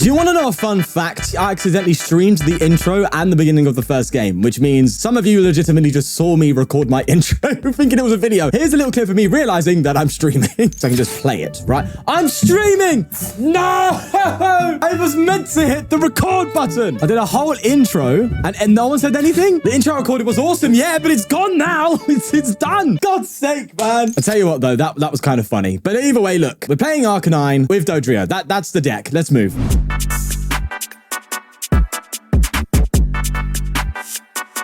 Do you want to know a fun fact? I accidentally streamed the intro and the beginning of the first game, which means some of you legitimately just saw me record my intro thinking it was a video. Here's a little clip of me realizing that I'm streaming, so I can just play it, right? I'm streaming! No! I was meant to hit the record button. I did a whole intro and no one said anything. The intro I recorded was awesome, yeah, but it's gone now. It's done. God's sake, man. I tell you what, though, that was kind of funny. But either way, look, we're playing Arcanine with Dodrio. That's the deck. Let's move.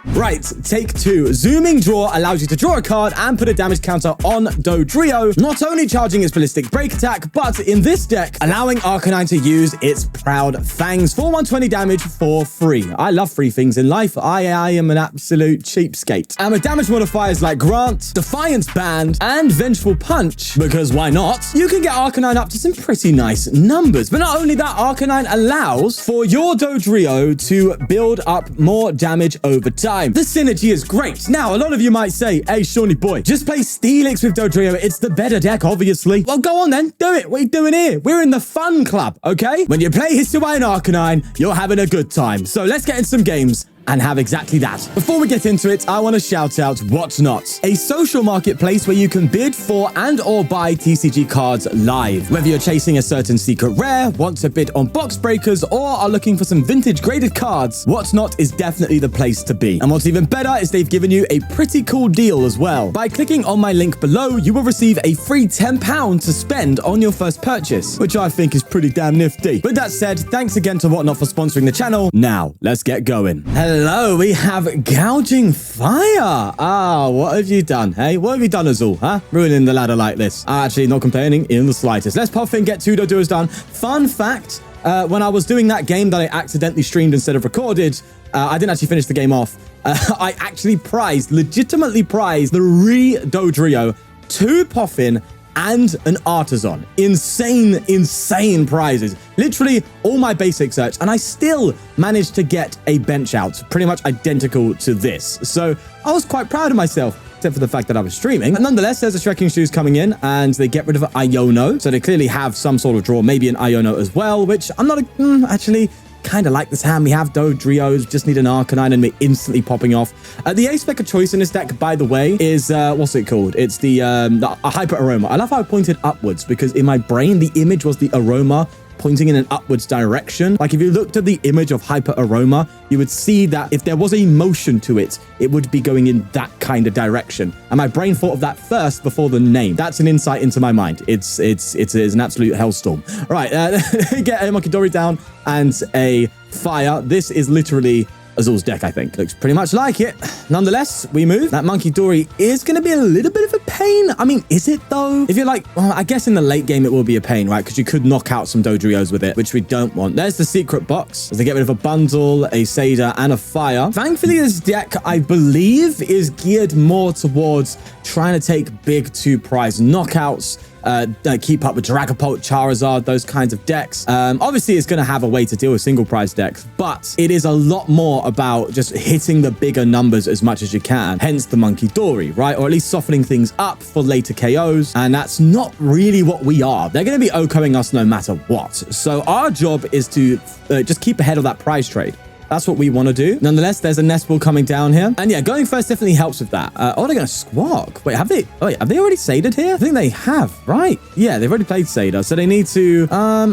Right, take two. Zooming draw allows you to draw a card and put a damage counter on Dodrio, not only charging its ballistic break attack, but in this deck, allowing Arcanine to use its Proud Fangs for 120 damage for free. I love free things in life. I am an absolute cheapskate. And with damage modifiers like Grant, Defiance Band, and Vengeful Punch, because why not, you can get Arcanine up to some pretty nice numbers. But not only that, Arcanine allows for your Dodrio to build up more damage over time. The synergy is great. Now, a lot of you might say, hey, Shawnee boy, just play Steelix with Dodrio. It's the better deck, obviously. Well, go on then. Do it. What are you doing here? We're in the fun club, okay? When you play Hisuian Arcanine, you're having a good time. So let's get in some games and have exactly that. Before we get into it, I want to shout out What's Not, a social marketplace where you can bid for and or buy TCG cards live. Whether you're chasing a certain secret rare, want to bid on box breakers, or are looking for some vintage graded cards, What's Not is definitely the place to be. And what's even better is they've given you a pretty cool deal as well. By clicking on my link below, you will receive a free £10 to spend on your first purchase, which I think is pretty damn nifty. With that said, thanks again to Whatnot for sponsoring the channel. Now, let's get going. Hello, we have Gouging Fire. What have you done, hey? What have you done, Azul, huh? Ruining the ladder like this. Actually, not complaining in the slightest. Let's pop in, get 2 Doduos done. Fun fact, when I was doing that game that I accidentally streamed instead of recorded, I didn't actually finish the game off. I actually legitimately prized 3 Dodrio, 2 Poffin, and an Artazon. Insane prizes. Literally all my basic search, and I still managed to get a bench out pretty much identical to this. So I was quite proud of myself, except for the fact that I was streaming. But nonetheless, there's a Trekking Shoes coming in, and they get rid of Iono. So they clearly have some sort of draw, maybe an Iono as well, which I'm not actually kind of like this hand. We have Dodrios, just need an Arcanine, and we're instantly popping off. The ace spec of choice in this deck, by the way, is, what's it called? It's the Hyper Aroma. I love how I pointed upwards, because in my brain, the image was the aroma pointing in an upwards direction. Like if you looked at the image of Hyper Aroma, you would see that if there was a motion to it, it would be going in that kind of direction. And my brain thought of that first before the name. That's an insight into my mind. It's an absolute hellstorm. Right, get a Munkidori down and a fire. This is literally Azul's deck, I think. Looks pretty much like it. Nonetheless, we move. That Munkidori is going to be a little bit of a pain. I mean, is it though? If you're like, well, I guess in the late game, it will be a pain, right? Because you could knock out some Dodrios with it, which we don't want. There's the secret box. As they get rid of a bundle, a Sader, and a fire. Thankfully, this deck, I believe, is geared more towards trying to take big 2 prize knockouts, keep up with Dragapult, Charizard, those kinds of decks. Obviously, it's going to have a way to deal with single prize decks, but it is a lot more about just hitting the bigger numbers as much as you can. Hence the Munkidori, right? Or at least softening things up for later KOs. And that's not really what we are. They're going to be OHKOing us no matter what. So our job is to just keep ahead of that prize trade. That's what we want to do. Nonetheless, there's a Nest Ball coming down here. And yeah, going first definitely helps with that. They're going to Squawk. Wait, have they already Saded here? I think they have, right? Yeah, they've already played Sader. So they need to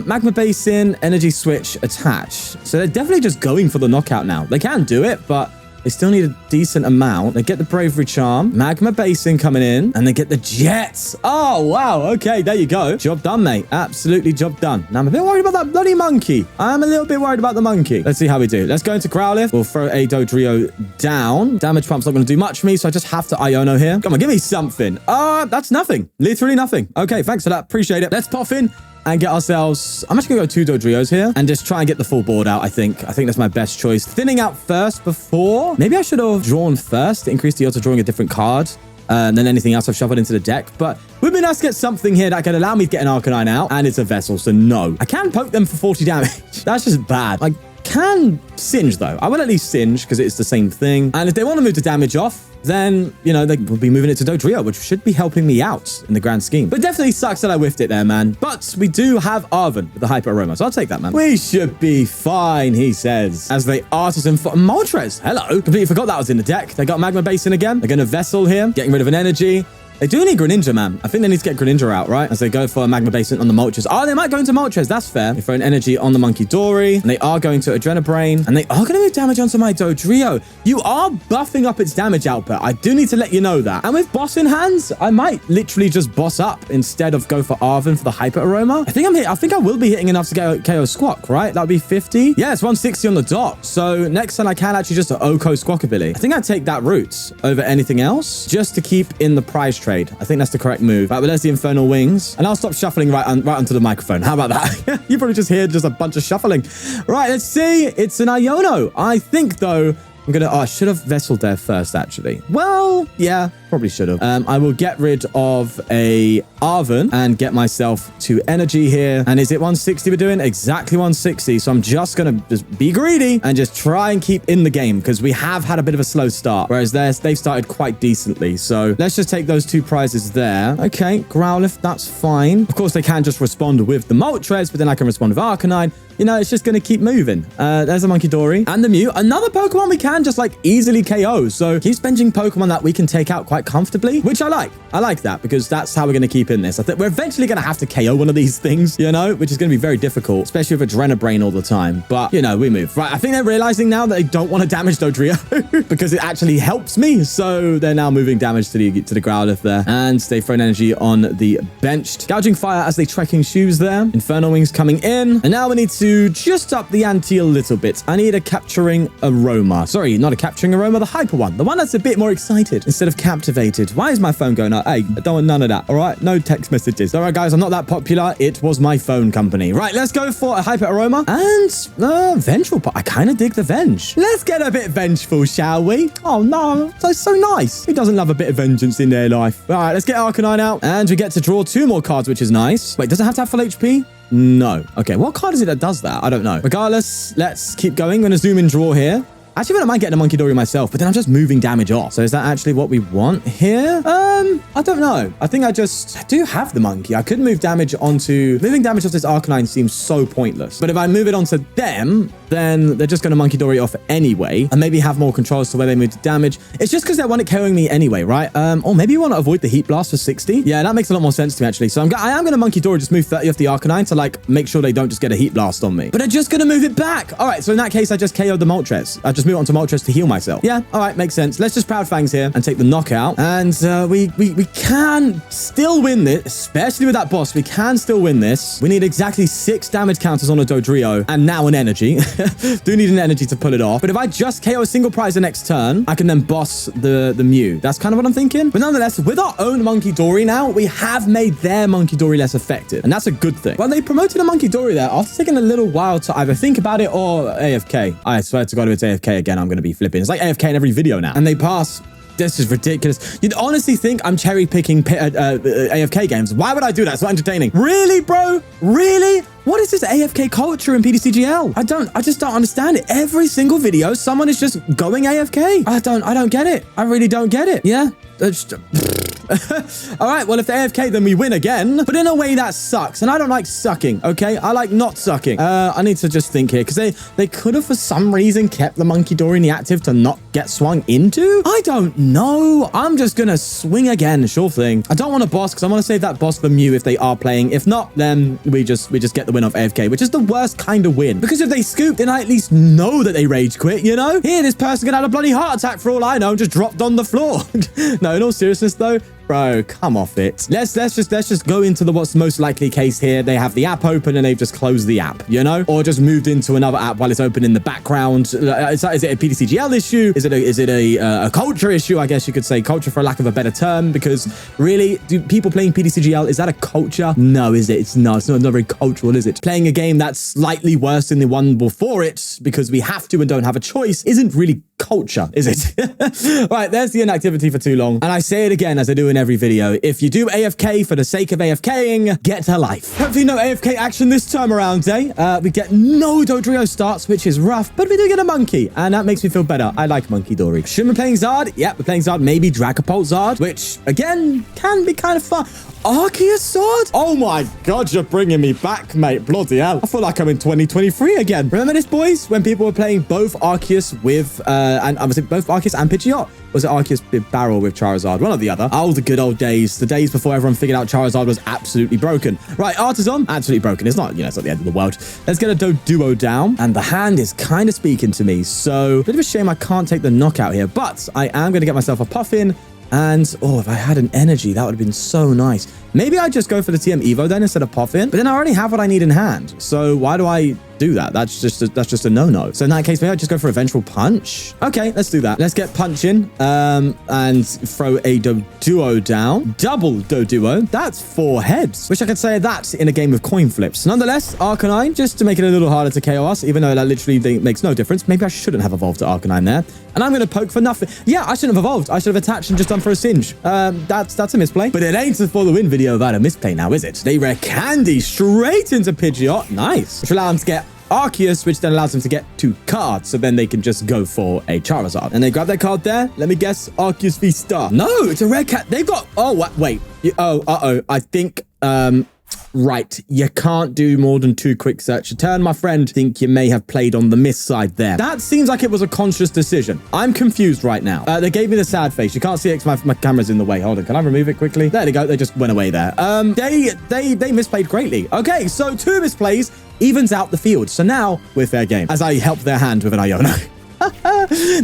Magma Basin, Energy Switch, attach. So they're definitely just going for the knockout now. They can do it, but they still need a decent amount. They get the Bravery Charm, Magma Basin coming in, and they get the Jets. Oh, wow. Okay, there you go. Job done, mate. Absolutely job done. Now, I'm a bit worried about that bloody monkey. I'm a little bit worried about the monkey. Let's see how we do. Let's go into Growlithe. We'll throw a Dodrio down. Damage Pump's not going to do much for me, so I just have to Iono here. Come on, give me something. That's nothing. Literally nothing. Okay, thanks for that. Appreciate it. Let's pop in and get ourselves, I'm actually gonna go 2 Dodrios here and just try and get the full board out. I think that's my best choice. Thinning out first before, maybe I should have drawn first to increase the odds of drawing a different card than anything else I've shuffled into the deck. But we've been asked to get something here that could allow me to get an Arcanine out, and it's a Vessel, so no. I can poke them for 40 damage. That's just bad. Like, can Singe, though. I will at least Singe because it's the same thing. And if they want to move to damage off, then, you know, they will be moving it to Dodrio, which should be helping me out in the grand scheme. But definitely sucks that I whiffed it there, man. But we do have Arven with the Hyper Aroma, so I'll take that, man. We should be fine, he says. As they Artazon Moltres. Hello. Completely forgot that was in the deck. They got Magma Basin again. They're going to Vessel here, getting rid of an energy. They do need Greninja, man. I think they need to get Greninja out, right? As they go for a Magma Basin on the Moltres. Oh, they might go into Moltres. That's fair. They throw an energy on the Munkidori. And they are going to Adrenabrain. And they are going to move damage onto my Dodrio. You are buffing up its damage output. I do need to let you know that. And with boss in hands, I might literally just boss up instead of go for Arven for the Hyper Aroma. I think I will be hitting enough to get KO Squawk, right? That would be 50. Yeah, it's 160 on the dot. So next time I can actually just OHKO Squawkabilly. I think I'd take that route over anything else just to keep in the prize trade. I think that's the correct move. Right, but there's the Infernal Wings. And I'll stop shuffling right onto the microphone. How about that? You probably just hear just a bunch of shuffling. Right, let's see. It's an Iono. I think, though, I'm going to... Oh, I should have Vesseled there first, actually. Well, yeah, probably should have. I will get rid of a Arven and get myself to energy here. And is it 160 we're doing? Exactly 160. So I'm just going to just be greedy and just try and keep in the game because we have had a bit of a slow start. Whereas they've started quite decently. So let's just take those two prizes there. Okay, Growlithe, that's fine. Of course, they can just respond with the Moltres, but then I can respond with Arcanine. You know, it's just going to keep moving. There's a Munkidori and the Mew. Another Pokemon we can just like easily KO. So keep spending Pokemon that we can take out quite comfortably, which I like. I like that because that's how we're going to keep in this. I think we're eventually going to have to KO one of these things, you know, which is going to be very difficult, especially with Adrenabrain all the time. But, you know, we move. Right, I think they're realizing now that they don't want to damage Dodrio because it actually helps me. So they're now moving damage to the Growlithe there. And they throw an energy on the benched. Gouging Fire as they Trekking Shoes there. Infernal Wings coming in. And now we need to just up the ante a little bit. I need a Capturing Aroma. Sorry, not a Capturing Aroma, the Hyper one. The one that's a bit more excited instead of captivated. Why is my phone going up? Hey, I don't want none of that, all right? No text messages. All right, guys, I'm not that popular. It was my phone company. Right, let's go for a Hyper Aroma and Vengeful Punch. I kind of dig the Venge. Let's get a bit vengeful, shall we? Oh, no, that's so nice. Who doesn't love a bit of vengeance in their life? All right, let's get Arcanine out and we get to draw 2 more cards, which is nice. Wait, does it have to have full HP? No. Okay, what card is it that does that? I don't know. Regardless, let's keep going. I'm going to zoom in draw here. Actually, I don't mind getting a Munkidori myself, but then I'm just moving damage off. So is that actually what we want here? I don't know. I think I do have the monkey. I could move damage onto... Moving damage off this Arcanine seems so pointless. But if I move it onto them, then they're just going to Munkidori off anyway, and maybe have more control as to where they move to damage. It's just because they want it KOing me anyway, right? Or maybe you want to avoid the Heat Blast for 60. Yeah, that makes a lot more sense to me, actually. So I am going to Munkidori just move 30 off the Arcanine to, like, make sure they don't just get a Heat Blast on me. But they're just going to move it back. All right, so in that case, I just KO'd the Moltres. I just move on to Moltres to heal myself. Yeah, all right, makes sense. Let's just Proud Fangs here and take the knockout. And we can still win this, especially with that boss. We can still win this. We need exactly 6 damage counters on a Dodrio and now an energy. Do need an energy to pull it off. But if I just KO a single prize the next turn, I can then boss the Mew. That's kind of what I'm thinking. But nonetheless, with our own Munkidori now, we have made their Munkidori less effective. And that's a good thing. Well, they promoted a Munkidori there after taking a little while to either think about it or AFK. I swear to God, if it's AFK again, I'm going to be flipping. It's like AFK in every video now. And they pass. This is ridiculous. You'd honestly think I'm cherry picking AFK games. Why would I do that? It's not entertaining. Really, bro? Really? What is this AFK culture in PTCGL? I just don't understand it. Every single video, someone is just going AFK. I don't get it. I really don't get it. Yeah. All right, well, if they're AFK, then we win again. But in a way, that sucks. And I don't like sucking, okay? I like not sucking. I need to just think here, because they could have, for some reason, kept the Munkidori in the active to not get swung into. I don't know. I'm just going to swing again. Sure thing. I don't want a boss, because I want to save that boss for Mew if they are playing. If not, then we just get the win off AFK, which is the worst kind of win. Because if they scoop, then I at least know that they rage quit, you know? Here, this person could have a bloody heart attack for all I know and just dropped on the floor. No, in all seriousness, though, bro, come off it. Let's just go into the what's the most likely case here. They have the app open and they've just closed the app, you know, or just moved into another app while it's open in the background. Is it a PTCGL issue? Is it a culture issue? I guess you could say culture for lack of a better term, because really, do people playing PTCGL, is that a culture? No, is it? It's not. It's not very cultural, is it? Playing a game that's slightly worse than the one before it because we have to and don't have a choice isn't really culture, is it? Right, there's the inactivity for too long. And I say it again as I do in every video. If you do AFK for the sake of AFKing, get a life. Hopefully no AFK action this time around, eh? We get no Dodrio starts, which is rough, but we do get a monkey, and that makes me feel better. I like Munkidori. Should we be playing Zard? Yeah, we're playing Zard. Maybe Dragapult Zard, which, again, can be kind of fun. Arceus Zard? Oh my god, you're bringing me back, mate. Bloody hell. I feel like I'm in 2023 again. Remember this, boys? When people were playing both Arceus with, and was it both Arceus and Pidgeot? Was it Arceus Barrel with Charizard? One or the other. Oh, the good old days. The days before everyone figured out Charizard was absolutely broken. Right, Artazon, absolutely broken. It's not, it's not the end of the world. Let's get a Doduo down. And the hand is kind of speaking to me. So, bit of a shame I can't take the knockout here. But I am going to get myself a Puffin. And, oh, if I had an energy, that would have been so nice. Maybe I just go for the TM Evo then instead of Puffin. But then I already have what I need in hand. So why do I do that? That's just a no-no. So in that case, maybe I just go for a Vengeful Punch. Okay, let's do that. Let's get Punch in and throw a Doduo down. Double Doduo. That's 4 heads. Wish I could say that in a game of coin flips. Nonetheless, Arcanine, just to make it a little harder to KO us, even though that literally makes no difference. Maybe I shouldn't have evolved to Arcanine there. And I'm going to poke for nothing. Yeah, I shouldn't have evolved. I should have attached and just done for a Singe. That's a misplay. But it ain't a For the Win video about a misplay now, is it? They rare candy straight into Pidgeot. Nice. Which allows them to get Arceus, which then allows them to get 2 cards. So then they can just go for a Charizard. And they grab their card there. Let me guess. Arceus v Star. No, it's a rare cat. They've got... Oh, wait. I think... Right, you can't do more than 2 quick search a turn, my friend. Think you may have played on the miss side there. That seems like it was a conscious decision. I'm confused right now. They gave me the sad face. You can't see it because my camera's in the way. Hold on, can I remove it quickly? There they go. They just went away there. They misplayed greatly. Okay, so 2 misplays evens out the field. So now we're fair game as I help their hand with an Iono.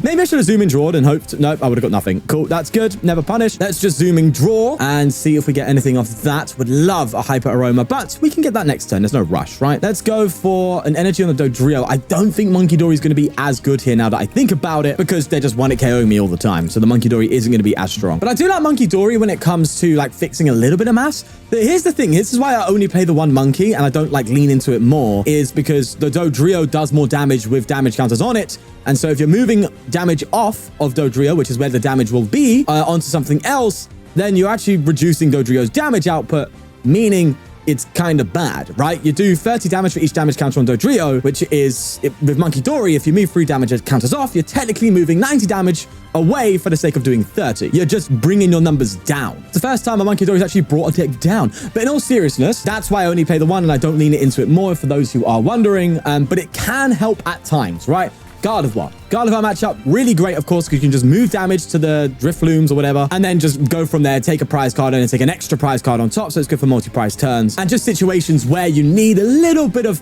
Maybe I should have zoom in drawed and hoped. Nope, I would have got nothing. Cool, that's good. Never punished. Let's just zoom in draw and see if we get anything off that. Would love a Hyper Aroma, but we can get that next turn. There's no rush, right? Let's go for an energy on the Dodrio. I don't think Munkidori is going to be as good here now that I think about it, because they're just 1-hit KOing me all the time. So the Munkidori isn't going to be as strong. But I do like Munkidori when it comes to like fixing a little bit of mass. But here's the thing. This is why I only play the one monkey and I don't like lean into it more, is because the Dodrio does more damage with damage counters on it. And so if you're moving damage off of Dodrio, which is where the damage will be, onto something else, then you're actually reducing Dodrio's damage output, meaning it's kind of bad, right? You do 30 damage for each damage counter on Dodrio, which is, with Munkidori, if you move 3 damage counters off, you're technically moving 90 damage away for the sake of doing 30. You're just bringing your numbers down. It's the first time a Munkidori's actually brought a deck down. But in all seriousness, that's why I only play the one and I don't lean it into it more, for those who are wondering. But it can help at times, right? Gardevoir. Gardevoir matchup, really great, of course, because you can just move damage to the Driflooms or whatever, and then just go from there, take a prize card, and then take an extra prize card on top, so it's good for multi-prize turns. And just situations where you need a little bit of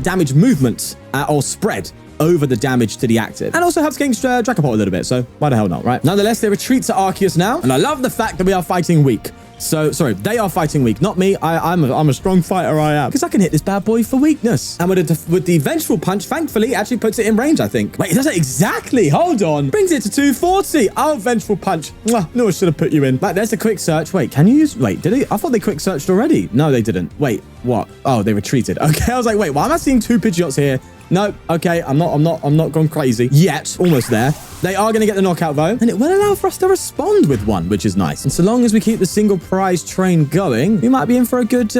damage movement or spread over the damage to the active. And also helps against Dragapult a little bit, so why the hell not, right? Nonetheless, they retreat to Arceus now, and I love the fact that we are fighting weak. So, sorry, they are fighting weak, not me. I'm a strong fighter, I am. Because I can hit this bad boy for weakness. And with the Vengeful Punch, thankfully, actually puts it in range, I think. Wait, it does it exactly. Hold on. Brings it to 240. Oh, Vengeful Punch. No, I should have put you in. Right, there's the quick search. Wait, can you use... Wait, did they... I thought they quick searched already. No, they didn't. Wait, what? Oh, they retreated. Okay, I was like, wait, why am I seeing 2 Pidgeots here? No, okay, I'm not gone crazy yet. Almost there. They are going to get the knockout though, and it will allow for us to respond with one, which is nice. And so long as we keep the single prize train going, we might be in for a good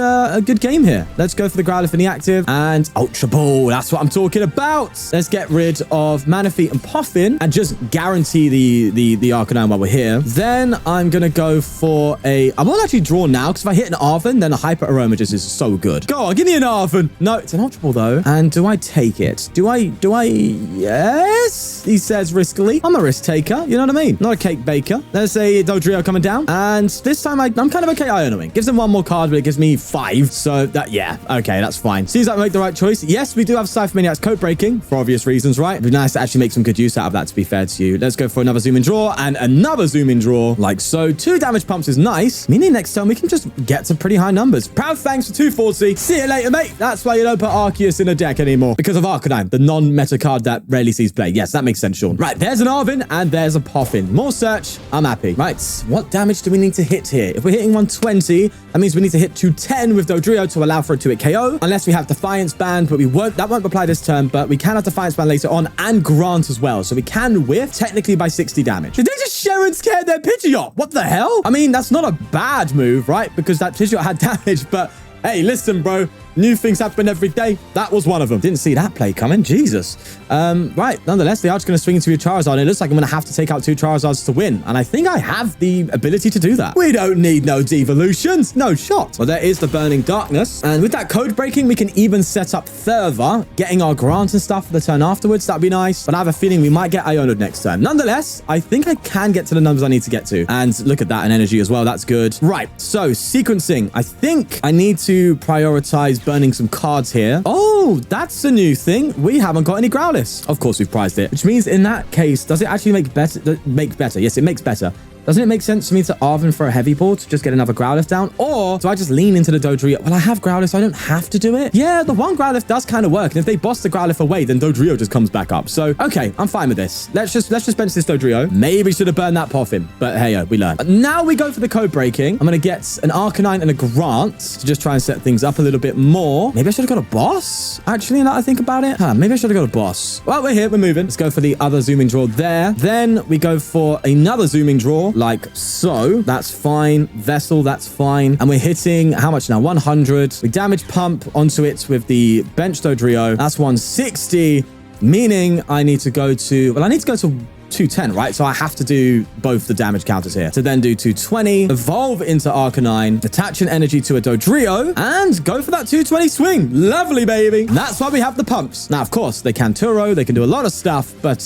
game here. Let's go for the Growlithe in the active and Ultra Ball. That's what I'm talking about. Let's get rid of Manaphy and Poffin and just guarantee the Arcanine while we're here. Then I'm going to go for I won't actually draw now, because if I hit an Arven, then a Hyper Aroma just is so good. Go on, give me an Arven. No, it's an Ultra Ball though. And do I take it? Do I? Yes, he says riskily. I'm a risk taker, you know what I mean? Not a cake baker. There's a Dodrio coming down, and this time I'm kind of okay Ionoing. Gives them 1 more card, but it gives me 5, so that, yeah, okay, that's fine. Seems like we make the right choice. Yes, we do have Ciphermaniac's Codebreaking, for obvious reasons, right? It'd be nice to actually make some good use out of that, to be fair to you. Let's go for another zoom in draw, and another zoom in draw, like so. 2 damage pumps is nice, meaning next turn we can just get to pretty high numbers. Proud thanks for 240. See you later, mate. That's why you don't put Arceus in a deck anymore. Because of Arcanine, the non-meta card that rarely sees play. Yes, that makes sense, Sean. Right, there's an Arven and there's a Poffin. More search. I'm happy. Right, what damage do we need to hit here? If we're hitting 120, that means we need to hit 210 with Dodrio to allow for a 2-hit KO. Unless we have Defiance Band, but that won't apply this turn, but we can have Defiance Band later on and Grant as well. So we can whiff technically by 60 damage. Did they just share and scare their Pidgeot? What the hell? I mean, that's not a bad move, right? Because that Pidgeot had damage, but hey, listen, bro. New things happen every day. That was one of them. Didn't see that play coming. Jesus. Right. Nonetheless, they are just going to swing into your Charizard. And it looks like I'm going to have to take out 2 Charizards to win. And I think I have the ability to do that. We don't need no devolutions. No shot. Well, there is the Burning Darkness. And with that code breaking, we can even set up further, getting our Grant and stuff for the turn afterwards. That'd be nice. But I have a feeling we might get Iono next turn. Nonetheless, I think I can get to the numbers I need to get to. And look at that in energy as well. That's good. Right. So sequencing. I think I need to prioritize burning some cards here. Oh, that's a new thing. We haven't got any Growlithe. Of course, we've prized it, which means in that case, does it actually make better? Yes, it makes better. Doesn't it make sense for me to Arven for a heavy ball to just get another Growlithe down? Or do I just lean into the Dodrio? Well, I have Growlithe, so I don't have to do it. Yeah, the one Growlithe does kind of work. And if they boss the Growlithe away, then Dodrio just comes back up. So, okay, I'm fine with this. Let's just bench this Dodrio. Maybe should have burned that Poffin. But hey, we learn. Now we go for the code breaking. I'm going to get an Arcanine and a Grant to just try and set things up a little bit more. Maybe I should have got a boss, actually, now that I think about it. Maybe I should have got a boss. Well, we're here. We're moving. Let's go for the other zooming draw there. Then we go for another zooming draw like so. That's fine. Vessel, that's fine. And we're hitting, how much now? 100. We damage pump onto it with the bench Dodrio. That's 160, meaning I need to go to, well, I need to go to 210, right? So I have to do both the damage counters here. To then do 220, evolve into Arcanine, attach an energy to a Dodrio, and go for that 220 swing. Lovely, baby. And that's why we have the pumps. Now, of course, they can Turo, they can do a lot of stuff, but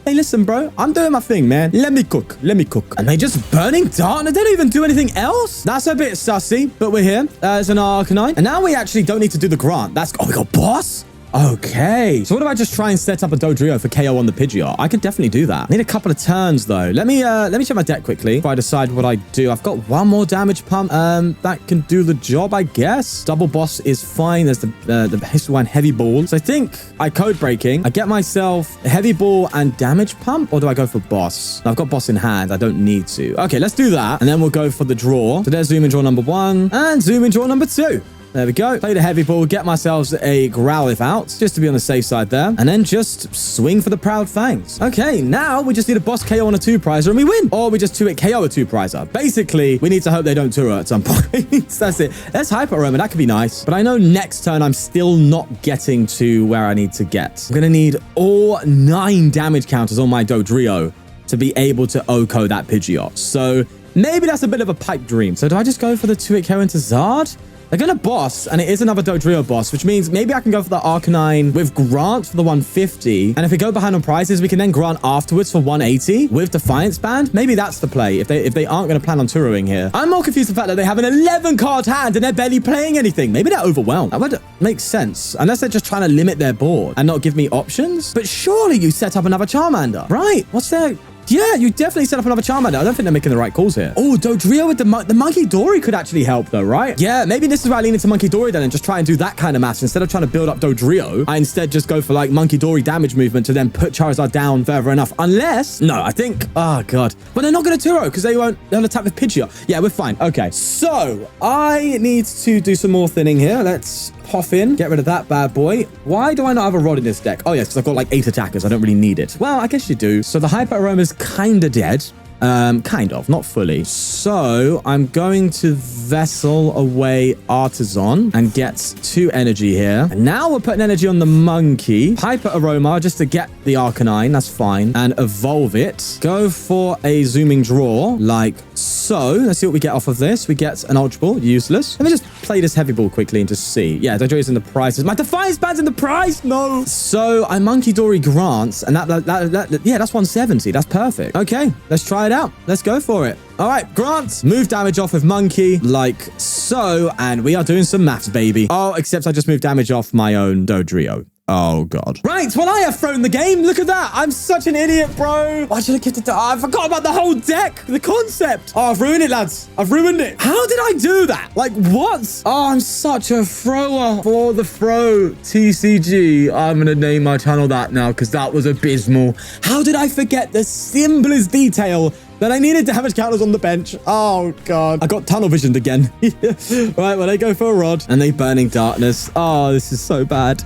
hey, listen, bro. I'm doing my thing, man. Let me cook. Let me cook. And they just burning dart, and they don't even do anything else? That's a bit sussy, but we're here. There's an Arcanine. And now we actually don't need to do the Grant. Oh, we got boss? Okay. So what if I just try and set up a Dodrio for KO on the Pidgeot? I could definitely do that. I need a couple of turns, though. Let me check my deck quickly before I decide what I do. I've got one more damage pump. That can do the job, I guess. Double boss is fine. There's the Hisuian heavy ball. So I think I code breaking. I get myself a heavy ball and damage pump, or do I go for boss? No, I've got boss in hand. I don't need to. Okay, let's do that. And then we'll go for the draw. So there's zoom in draw number 1 and zoom in draw number 2. There we go. Play the heavy ball, get myself a Growlithe out, just to be on the safe side there. And then just swing for the Proud Fangs. Okay, now we just need a boss KO on a 2-prizer and we win. Or we just 2-hit KO a 2-prizer. Basically, we need to hope they don't Turo at some point. That's it. Let's Hyper Aroma. That could be nice. But I know next turn I'm still not getting to where I need to get. I'm going to need all 9 damage counters on my Dodrio to be able to OHKO that Pidgeot. So maybe that's a bit of a pipe dream. So do I just go for the 2-hit KO into Zard? They're going to boss, and it is another Dodrio boss, which means maybe I can go for the Arcanine with Grant for the 150. And if we go behind on prizes, we can then Grant afterwards for 180 with Defiance Band. Maybe that's the play if they aren't going to plan on Turoing here. I'm more confused with the fact that they have an 11-card hand and they're barely playing anything. Maybe they're overwhelmed. That would make sense, unless they're just trying to limit their board and not give me options. But surely you set up another Charmander, right? What's their... Yeah, you definitely set up another Charmander. I don't think they're making the right calls here. Oh, Dodrio with the Munkidori could actually help though, right? Yeah, maybe this is where I lean into Munkidori then and just try and do that kind of math. Instead of trying to build up Dodrio, I instead just go for like Munkidori damage movement to then put Charizard down further enough. Unless, no, I think, oh God. But they're not going to Turo because they'll attack with Pidgeot. Yeah, we're fine. Okay, so I need to do some more thinning here. Let's pop in, get rid of that bad boy. Why do I not have a Rod in this deck? Oh yes, because I've got like 8 attackers. I don't really need it. Well, I guess you do. So the Hyper Aroma's kind of dead. Kind of, not fully. So I'm going to Vessel away Artazon and get 2 energy here. And now we're putting energy on the monkey. Hyper Aroma just to get the Arcanine. That's fine. And evolve it. Go for a zooming draw like so. Let's see what we get off of this. We get an Ultra Ball. Useless. Let me just play this heavy ball quickly and just see. Yeah, Dodrio's in the prize. My Defiance Band's in the prize. No. So I Munkidori Grants and yeah, that's 170. That's perfect. Okay, let's try it out. Let's go for it. All right, Grant. Move damage off with Monkey like so. And we are doing some maths, baby. Oh, except I just moved damage off my own Dodrio. Oh, God. Right, well, I have thrown the game. Look at that. I'm such an idiot, bro. Why should I give it to... I forgot about the whole deck, the concept. Oh, I've ruined it, lads. I've ruined it. How did I do that? Like, what? Oh, I'm such a thrower. For the throw TCG. I'm going to name my channel that now because that was abysmal. How did I forget the simplest detail that I needed damage counters on the bench? Oh, God. I got tunnel visioned again. Right, well, they go for a rod and they burning darkness. Oh, this is so bad.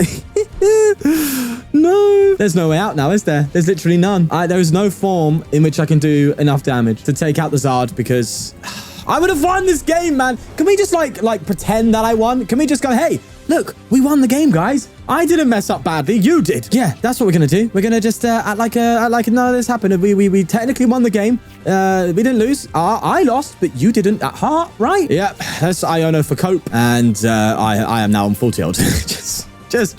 No. There's no way out now, is there? There's literally none. There is no form in which I can do enough damage to take out the Zard because I would have won this game, man. Can we just like pretend that I won? Can we just go, hey, look, we won the game, guys. I didn't mess up badly. You did. Yeah, that's what we're going to do. We're going to just act like none of this happened. We technically won the game. We didn't lose. I lost, but you didn't at heart, right? Yeah, that's Iono for cope. And I am now on full tilt. Just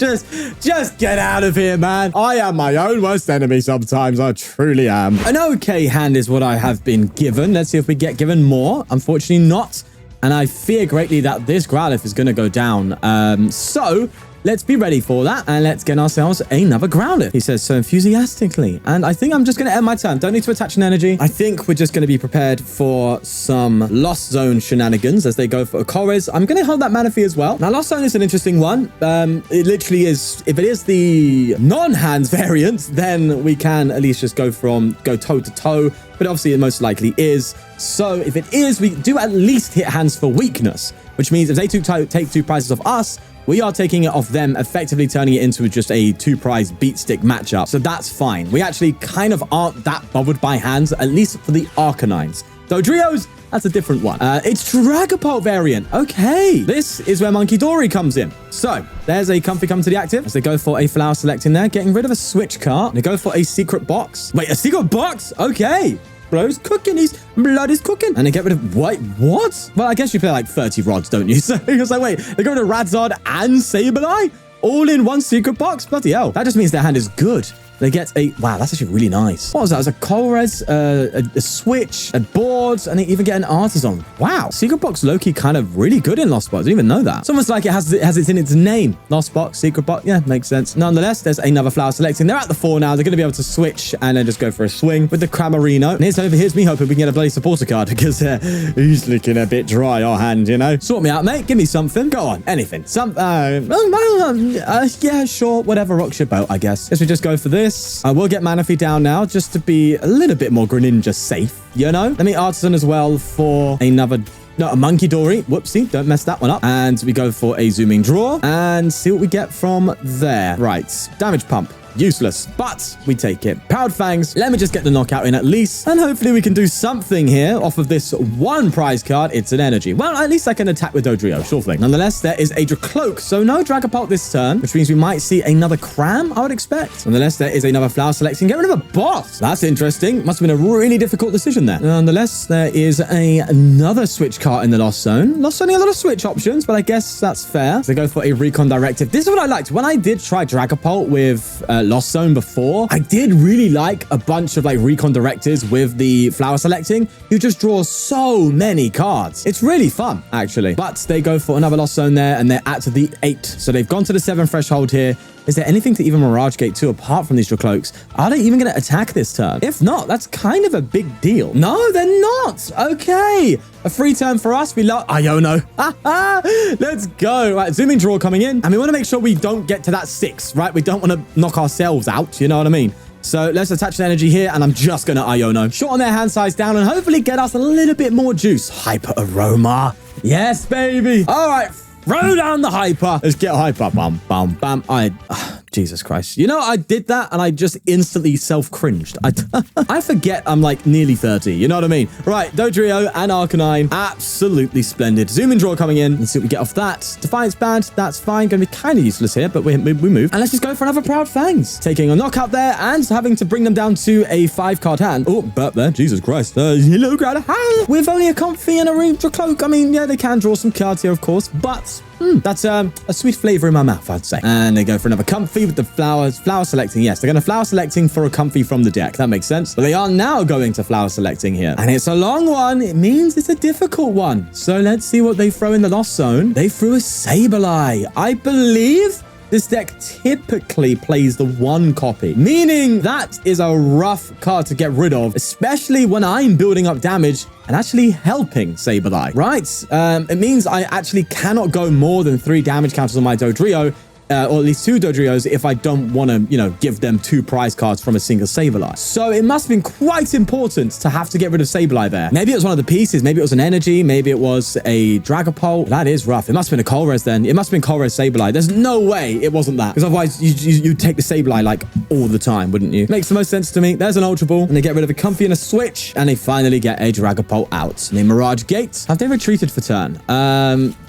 get out of here, man. I am my own worst enemy sometimes. I truly am. An okay hand is what I have been given. Let's see if we get given more. Unfortunately not. And I fear greatly that this Growlithe is going to go down. So let's be ready for that. And let's get ourselves another Growlithe. He says so enthusiastically. And I think I'm just going to end my turn. Don't need to attach an energy. I think we're just going to be prepared for some Lost Zone shenanigans as they go for a Colress. I'm going to hold that Manaphy as well. Now, Lost Zone is an interesting one. It literally is, if it is the non-hands variant, then we can at least just go toe to toe. But obviously it most likely is. So if it is, we do at least hit hands for weakness, which means if they take 2 prizes off us, we are taking it off them, effectively turning it into just a 2-prize beat stick matchup. So that's fine. We actually kind of aren't that bothered by hands, at least for the Arcanines. Dodrios, that's a different one. It's Dragapult variant. Okay. This is where Munkidori comes in. So there's a comfy come to the active as they go for a flower select in there, getting rid of a switch card. They go for a secret box. Wait, a secret box? Okay. Bro's cooking. His blood is cooking. And they get rid of... Wait, what? Well, I guess you play like 30 rods, don't you? So he was like, wait, they go rid of Radzard and Sableye? All in one secret box? Bloody hell. That just means their hand is good. They get a... Wow, that's actually really nice. What was that? It was a Colress, a Switch, a board, and they even get an Artazon. Wow. Secret Box low-key kind of really good in Lost Box. I didn't even know that. It's almost like it has it in its name. Lost Box, Secret Box. Yeah, makes sense. Nonetheless, there's another flower selecting. They're at the 4 now. They're going to be able to switch and then just go for a swing with the Cramarino. And here's me hoping we can get a bloody supporter card because he's looking a bit dry, our hand, you know? Sort me out, mate. Give me something. Go on. Anything. Yeah, sure. Whatever rocks your boat, I guess. Guess we just go for this. I will get Manaphy down now just to be a little bit more Greninja safe, you know? Let me Artazon as well for another... No, a Munkidori. Whoopsie. Don't mess that one up. And we go for a zooming draw and see what we get from there. Right. Damage pump. Useless, but we take it. Proud Fangs. Let me just get the knockout in at least. And hopefully we can do something here off of this 1 prize card. It's an energy. Well, at least I can attack with Dodrio. Sure thing. Nonetheless, there is a Dracloak. So no Dragapult this turn, which means we might see another Cram, I would expect. Nonetheless, there is another flower selecting. Get rid of a boss. That's interesting. Must have been a really difficult decision there. Nonetheless, there is another switch card in the Lost Zone. Lost Zone, a lot of switch options, but I guess that's fair. So they go for a Recon Directive. This is what I liked. When I did try Dragapult with... Lost Zone before, I did really like a bunch of like Recon Directives with the flower selecting. You just draw so many cards. It's really fun, actually. But they go for another Lost Zone there, and they're at the 8. So they've gone to the 7 threshold here. Is there anything to even Mirage Gate to apart from these Dracloaks? Are they even going to attack this turn? If not, that's kind of a big deal. No, they're not. Okay. A free turn for us. We love Iono. Let's go. Right, zooming draw coming in. And we want to make sure we don't get to that 6, right? We don't want to knock ourselves out. You know what I mean? So let's attach an energy here, and I'm just going to Iono. Shorten their hand size down and hopefully get us a little bit more juice. Hyper Aroma. Yes, baby. All right. Throw down the Hyper. Let's get Hyper. Bam, bam, bam. Jesus Christ. You know, I did that and I just instantly self-cringed. I forget I'm like nearly 30. You know what I mean? Right, Dodrio and Arcanine. Absolutely splendid. Zoom and draw coming in. Let's see what we get off that. Defiance Band. That's fine. Going to be kind of useless here, but we move. And let's just go for another Proud Fangs. Taking a knockout there and having to bring them down to a 5-card hand. Oh, burp there. Jesus Christ. Hello, Growlithe. With only a Comfy and a Dracloak. I mean, yeah, they can draw some cards here, of course, but... that's a sweet flavor in my mouth, I'd say. And they go for another Comfy with the flowers. Flower selecting, yes. They're going to flower selecting for a Comfy from the deck. That makes sense. But they are now going to flower selecting here. And it's a long one. It means it's a difficult one. So let's see what they throw in the Lost Zone. They threw a Sableye. I believe this deck typically plays the 1 copy, meaning that is a rough card to get rid of, especially when I'm building up damage and actually helping Sableye, right? It means I actually cannot go more than 3 damage counters on my Dodrio, or at least 2 Dodrios if I don't want to, you know, give them 2 prize cards from a single Sableye. So it must have been quite important to have to get rid of Sableye there. Maybe it was one of the pieces. Maybe it was an energy. Maybe it was a Dragapult. That is rough. It must have been a Colress then. It must have been Colress Sableye. There's no way it wasn't that. Because otherwise you'd take the Sableye like all the time, wouldn't you? Makes the most sense to me. There's an Ultra Ball. And they get rid of a Comfy and a Switch. And they finally get a Dragapult out. And they Mirage Gate. Have they retreated for turn?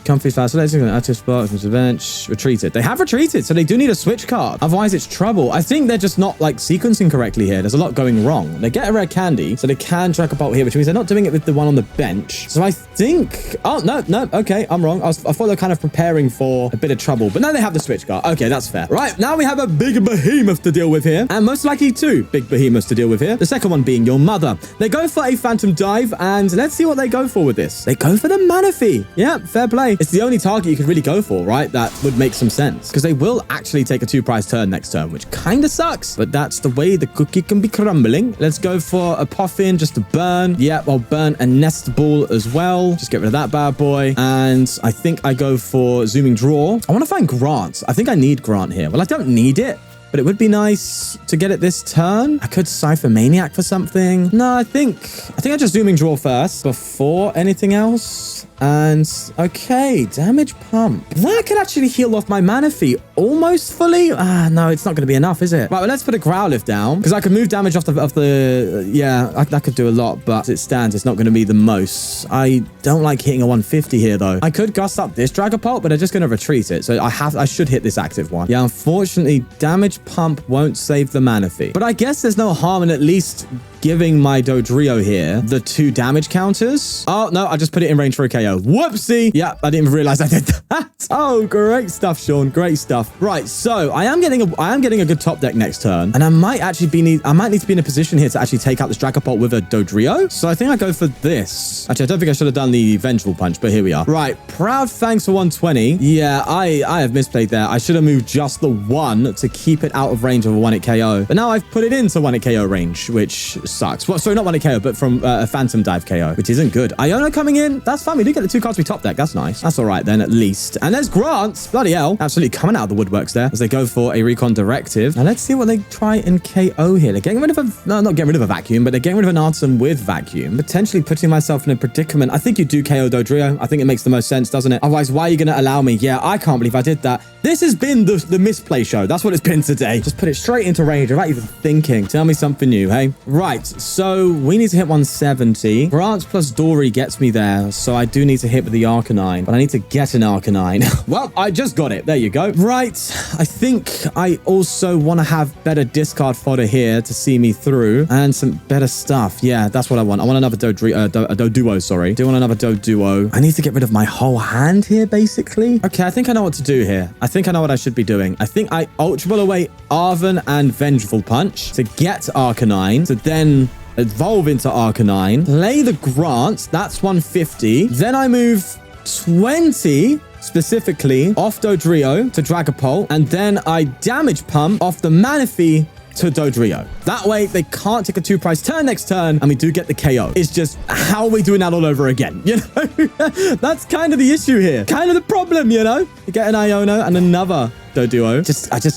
Comfy's fast. So they're active spot from the bench. Retreated. They have retreated, so they do need a switch card. Otherwise, it's trouble. I think they're just not like sequencing correctly here. There's a lot going wrong. They get a rare candy, so they can Dragapult here, which means they're not doing it with the one on the bench. So I think... Oh, no. Okay, I'm wrong. I thought they were kind of preparing for a bit of trouble, but now they have the switch card. Okay, that's fair. Right, now we have a big behemoth to deal with here, and most likely 2 big behemoths to deal with here. The second one being your mother. They go for a Phantom Dive, and let's see what they go for with this. They go for the Manaphy. Yeah, fair play. It's the only target you could really go for, right? That would make some sense, because they will actually take a 2 prize turn next turn, which kind of sucks, but that's the way the cookie can be crumbling. Let's go for a Poffin just to burn. Yeah, I'll burn a Nest Ball as well. Just get rid of that bad boy. And I think I go for Zooming Draw. I want to find Grant. I think I need Grant here. Well, I don't need it, but it would be nice to get it this turn. I could Ciphermaniac for something. No, I think I just Zooming Draw first before anything else. And okay, Damage Pump. That could actually heal off my Manaphy almost fully. No, it's not going to be enough, is it? Right, well, let's put a Growlithe down, because I could move damage off the yeah, that could do a lot, but as it stands, it's not going to be the most. I don't like hitting a 150 here, though. I could gust up this Dragapult, but they're just going to retreat it, so I should hit this active one. Yeah, unfortunately, Damage Pump won't save the Manaphy, but I guess there's no harm in at least giving my Dodrio here the 2 damage counters. Oh, no, I just put it in range for a KO. Whoopsie. Yeah, I didn't even realize I did that. Oh, great stuff, Sean. Great stuff. Right, so I am getting a good top deck next turn, and I might need to be in a position here to actually take out this Dragapult with a Dodrio. So I think I go for this. Actually, I don't think I should have done the Vengeful Punch, but here we are. Right, Proud Fangs for 120. Yeah, I have misplayed there. I should have moved just the 1 to keep it out of range of a 1-hit KO. But now I've put it into 1-hit KO range, which sucks. Well, sorry, not 1-hit KO, but from a Phantom Dive KO, which isn't good. Iono coming in. That's fine. We do get the 2 cards we top deck. That's nice. That's all right then, at least. And there's Grant. Bloody hell. Absolutely coming out of the woodworks there as they go for a Recon Directive. Now let's see what they try and KO here. They're getting rid of a... No, not getting rid of a Vacuum, but they're getting rid of an Artazon with Vacuum. Potentially putting myself in a predicament. I think you do KO Dodrio. I think it makes the most sense, doesn't it? Otherwise, why are you going to allow me? Yeah, I can't believe I did that. This has been the misplay show. That's what it's been today. Just put it straight into range without even thinking. Tell me something new, hey? Right, so we need to hit 170. Grant plus Dory gets me there, so I do need to hit with the Arcanine, but I need to get an Arcanine. Well, I just got it. There you go. Right, I think I also want to have better discard fodder here to see me through, and some better stuff. Yeah, that's what I want. I want another Doduo, sorry. Do want another Doduo. I need to get rid of my whole hand here, basically. Okay, I think I know what to do here. I think I know what I should be doing. I think I Ultra Ball away Arven and Vengeful Punch to get Arcanine, to then evolve into Arcanine, play the Grant, that's 150. Then I move 20 specifically off Dodrio to Dragapult, and then I Damage Pump off the Manaphy to Dodrio. That way, they can't take a 2 prize turn next turn, and we do get the KO. It's just, how are we doing that all over again? You know? That's kind of the issue here. Kind of the problem, you know? You get an Iono and another Doduo.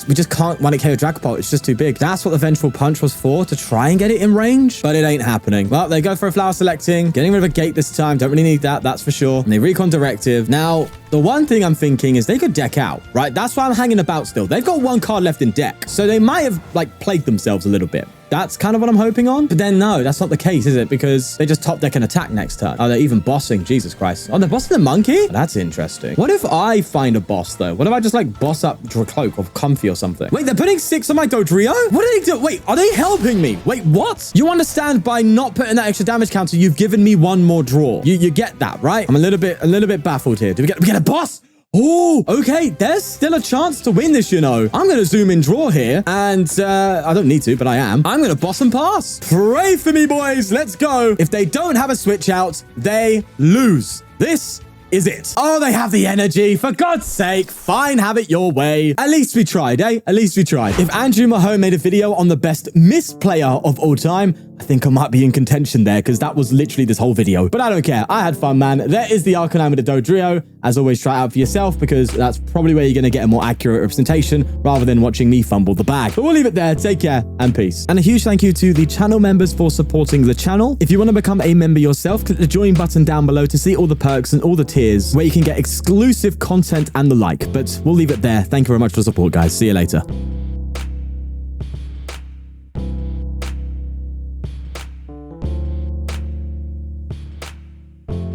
We just can't 1-hit KO Dragapult. It's just too big. That's what the Vengeful Punch was for, to try and get it in range, but it ain't happening. Well, they go for a Flower Selecting, getting rid of a Gate this time. Don't really need that, that's for sure. And they Recon Directive. Now, the one thing I'm thinking is they could deck out, right? That's why I'm hanging about still. They've got 1 card left in deck, so they might have, like, played themselves a little bit. That's kind of what I'm hoping on. But then, no, that's not the case, is it? Because they just top deck and attack next turn. Oh, they're even bossing. Jesus Christ. Oh, they're bossing the monkey? That's interesting. What if I find a boss, though? What if I just, like, boss up Dracloak or Comfy or something? Wait, they're putting 6 on my Dodrio? What are they doing? Wait, are they helping me? Wait, what? You understand by not putting that extra damage counter, you've given me 1 more draw. You get that, right? I'm a little bit baffled here. Do we get a boss? Oh, okay. There's still a chance to win this, you know. I'm going to zoom in draw here, and I don't need to, but I am. I'm going to boss and pass. Pray for me, boys. Let's go. If they don't have a switch out, they lose. This is it? Oh, they have the energy. For God's sake, fine, have it your way. At least we tried, eh? At least we tried. If Andrew Mahone made a video on the best missed player of all time, I think I might be in contention there because that was literally this whole video. But I don't care. I had fun, man. There is the Arcanine with the Dodrio. As always, try it out for yourself because that's probably where you're going to get a more accurate representation rather than watching me fumble the bag. But we'll leave it there. Take care and peace. And a huge thank you to the channel members for supporting the channel. If you want to become a member yourself, click the join button down below to see all the perks and all the tiers where you can get exclusive content and the like. But we'll leave it there. Thank you very much for the support, guys. See you later.